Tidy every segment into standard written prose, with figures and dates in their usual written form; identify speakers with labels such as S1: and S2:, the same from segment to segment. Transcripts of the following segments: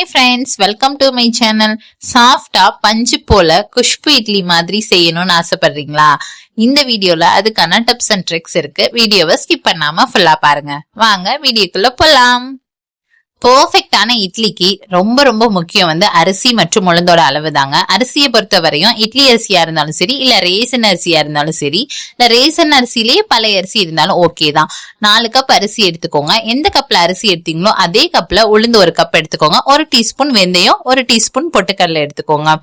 S1: Hi friends, welcome to my channel. சாஃப்டா பஞ்சு போல குஷ்பு இட்லி மாதிரி செய்யணும்னு ஆசைப்படுறீங்களா? இந்த வீடியோல அதுக்கான டிப்ஸ் அண்ட் ட்ரிக்ஸ் இருக்கு. வீடியோவை ஸ்கிப் பண்ணாம ஃபுல்லா பாருங்க. வாங்க வீடியோக்குள்ள போலாம். பெர்ஃபெக்டான இட்லிக்கு ரொம்ப ரொம்ப முக்கியம் அரிசி மற்றும் உளுந்தோட அளவு தாங்க. அரிசியை பொறுத்த வரையும் இட்லி அரிசியா இருந்தாலும் சரி, இல்ல ரேசன் அரிசியா இருந்தாலும் சரி, இல்ல ரேசன் அரிசிலேயே பழைய அரிசி இருந்தாலும் ஓகே தான். 4 கப் அரிசி எடுத்துக்கோங்க. எந்த கப்ல அரிசி எடுத்தீங்களோ அதே கப்ல உளுந்து 1 கப் எடுத்துக்கோங்க. 1 டீஸ்பூன் வெந்தயம், 1 டீஸ்பூன் பொட்டுக்கடலை எடுத்துக்கோங்க.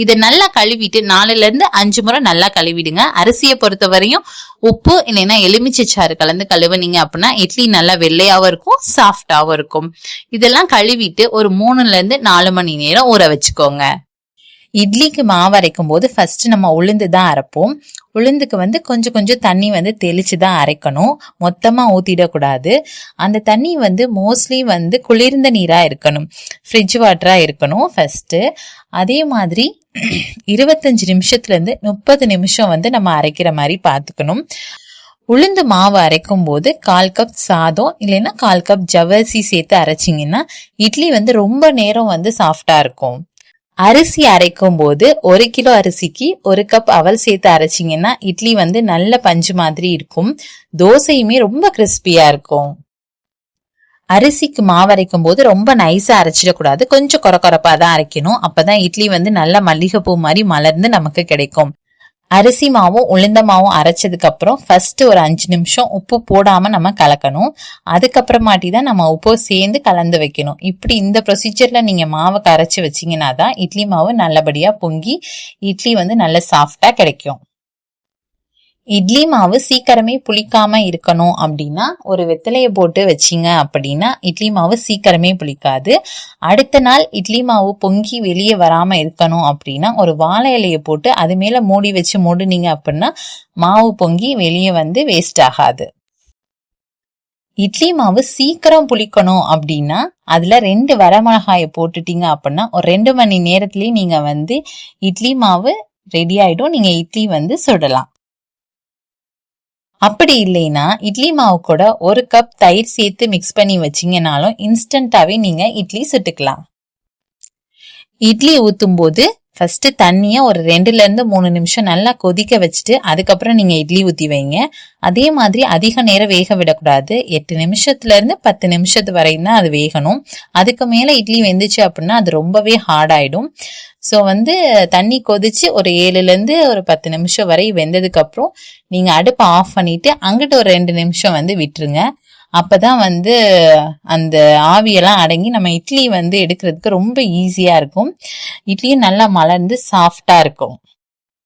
S1: இது நல்லா கழுவிட்டு 4ல இருந்து 5 முறை நல்லா கழுவிடுங்க. அரிசியை பொறுத்த வரையும் உப்பு இல்லைன்னா எலுமிச்சை சாறு கலந்து கழுவுனீங்க அப்படின்னா இட்லி நல்லா வெள்ளையாவும் இருக்கும், சாஃப்டாவும் இருக்கும். இதெல்லாம் கழுவிட்டு ஒரு 3ல இருந்து 4 மணி நேரம் ஊற வச்சுக்கோங்க. இட்லிக்கு மாவு அரைக்கும் போது ஃபர்ஸ்ட் நம்ம உளுந்து தான் அரைப்போம். உளுந்துக்கு கொஞ்சம் கொஞ்சம் தண்ணி தெளிச்சுதான் அரைக்கணும். மொத்தமா ஊத்திடக்கூடாது. அந்த தண்ணி மோஸ்ட்லி குளிர்ந்த நீரா இருக்கணும், ஃப்ரிட்ஜ் வாட்டரா இருக்கணும் ஃபர்ஸ்ட். அதே மாதிரி 25 நிமிஷத்துல இருந்து 30 நிமிஷம் நம்ம அரைக்கிற மாதிரி பாத்துக்கணும். உளுந்து மாவு அரைக்கும் போது 1/4 கப் சாதம் இல்லைன்னா 1/4 கப் ஜவ்வரிசி சேர்த்து அரைச்சிங்கன்னா இட்லி ரொம்ப நேரம் சாஃப்டா இருக்கும். அரிசி அரைக்கும் போது 1 கிலோ அரிசிக்கு 1 கப் அவல் சேர்த்து அரைச்சிங்கன்னா இட்லி நல்ல பஞ்சு மாதிரி இருக்கும். தோசையுமே ரொம்ப கிறிஸ்பியா இருக்கும். அரிசிக்கு மாவு அரைக்கும் போது ரொம்ப நைஸா அரைச்சிடக்கூடாது, கொஞ்சம் கொரகொரப்பா தான் அரைக்கணும். அப்பதான் இட்லி நல்ல மல்லிகைப்பூ மாதிரி மலர்ந்து நமக்கு கிடைக்கும். அரிசி மாவும் உளுந்த மாவும் அரைச்சதுக்கு அப்புறம் ஃபர்ஸ்ட் ஒரு 5 நிமிஷம் உப்பு போடாம நம்ம கலக்கணும். அதுக்கப்புறமாட்டி தான் நம்ம உப்பு சேர்ந்து கலந்து வைக்கணும். இப்படி இந்த ப்ரொசீஜர்ல நீங்க மாவை கரைச்சி வச்சீங்கன்னா தான் இட்லி மாவு நல்லபடியா பொங்கி இட்லி நல்ல சாஃப்டா கிடைக்கும். இட்லி மாவு சீக்கிரமே புளிக்காம இருக்கணும் அப்படின்னா ஒரு வெத்தலையை போட்டு வச்சிங்க அப்படின்னா இட்லி மாவு சீக்கிரமே புளிக்காது. அடுத்த நாள் இட்லி மாவு பொங்கி வெளியே வராம இருக்கணும் அப்படின்னா ஒரு வாழை இலையை போட்டு அது மேல மூடி வச்சு மூடுனீங்க அப்படின்னா மாவு பொங்கி வெளியே வேஸ்ட் ஆகாது. இட்லி மாவு சீக்கிரம் புளிக்கணும் அப்படின்னா அதுல 2 வரமிளகாயை போட்டுட்டீங்க அப்படின்னா ஒரு 2 மணி நேரத்திலேயே நீங்க இட்லி மாவு ரெடி ஆயிடும். நீங்க இட்லி சுடலாம். அப்படி இல்லைன்னா இட்லி மாவு கூட 1 கப் தயிர் சேர்த்து மிக்ஸ் பண்ணி வச்சீங்கன்னாலும் இன்ஸ்டன்டாவே நீங்க இட்லி சுட்டுக்கலாம். இட்லி ஊத்தும் போது ஃபர்ஸ்ட் தண்ணிய ஒரு 2ல இருந்து 3 நிமிஷம் நல்லா கொதிக்க வச்சுட்டு அதுக்கப்புறம் நீங்க இட்லி ஊத்தி வைங்க. அதே மாதிரி அதிக நேரம் வேக விடக்கூடாது. 8 நிமிஷத்துல இருந்து 10 நிமிஷத்து வரையும் தான் அது வேகணும். அதுக்கு மேல இட்லி வெந்துச்சு அப்படின்னா அது ரொம்பவே ஹார்ட் ஆயிடும். சோ தண்ணி கொதிச்சு ஒரு 7ல இருந்து ஒரு 10 நிமிஷம் வரை வெந்ததுக்கு அப்புறம் நீங்க அடுப்பை ஆஃப் பண்ணிட்டு அங்கிட்டு ஒரு 2 நிமிஷம் விட்டுருங்க. அப்பதான் அந்த ஆவியெல்லாம் அடங்கி நம்ம இட்லி எடுக்கிறதுக்கு ரொம்ப ஈஸியா இருக்கும். இட்லியும் நல்லா மலர்ந்து சாஃப்டா இருக்கும்.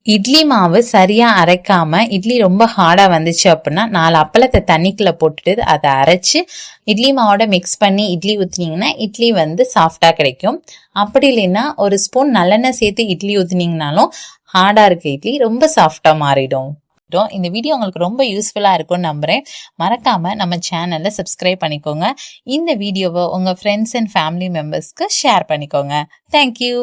S1: இட்லி மாவு சரியா அரைக்காம இட்லி ரொம்ப ஹார்டா வந்துச்சு அப்படின்னா 4 அப்பளத்தை தண்ணிக்குள்ள போட்டுட்டு அதை அரைச்சு இட்லி மாவோட மிக்ஸ் பண்ணி இட்லி ஊத்தினீங்கன்னா இட்லி சாஃப்டா கிடைக்கும். அப்படி இல்லைன்னா ஒரு ஸ்பூன் நல்லெண்ணெய் சேர்த்து இட்லி ஊத்தினீங்கனாலும் ஹார்டா இருக்க இட்லி ரொம்ப சாஃப்டா மாறிடும். இந்த வீடியோ உங்களுக்கு ரொம்ப யூஸ்ஃபுல்லா இருக்கும்னு நம்புறேன். மறக்காம நம்ம சேனல்ல சப்ஸ்கிரைப் பண்ணிக்கோங்க. இந்த வீடியோவை உங்க ஃப்ரெண்ட்ஸ் அண்ட் ஃபேமிலி மெம்பர்ஸ்க்கு ஷேர் பண்ணிக்கோங்க. தேங்க்யூ.